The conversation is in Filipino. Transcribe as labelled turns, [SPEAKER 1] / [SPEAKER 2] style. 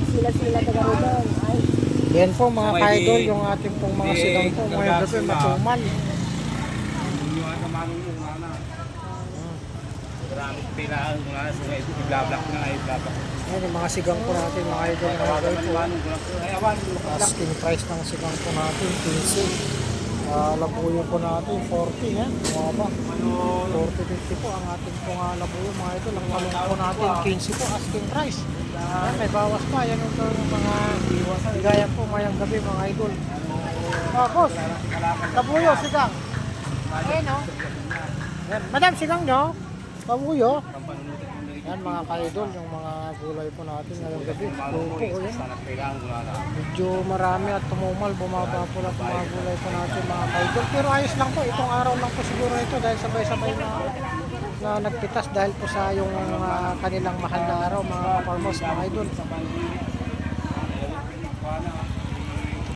[SPEAKER 1] sila taga Rodon. Ay,
[SPEAKER 2] Yan po mga kaidol, yung ating pong mga sigang po. Mga gabi, matumal.
[SPEAKER 3] Maraming pirahan ko na sa ito, i-blablak na ay blablak.
[SPEAKER 2] Yan yung mga sigang po natin, mga idol. Asking price ng sigang po natin, 15. Labuyo po natin, 40. Yan, bumaba. 40-50 po ang ating pong labuyo, mga idol. Ang talong po natin, 15 po, asking price. Yan, may bawas pa. Yan yung mga bigayan po, mayang gabi, mga idol. Boss, labuyo, sigang. Ayan, no? Yan, madam, sigang nyo? Labuyo. Yan mga ka-idol, yung mga gulay po natin ngayong gabi. Lupo ko yan. Medyo marami at tumumal, bumaba po lang mga gulay po natin mga ka-idol. Pero ayos lang po, itong araw lang po siguro ito dahil sabay-sabay na nagpitas dahil po sa yung kanilang mahal na araw mga farmers mga idol.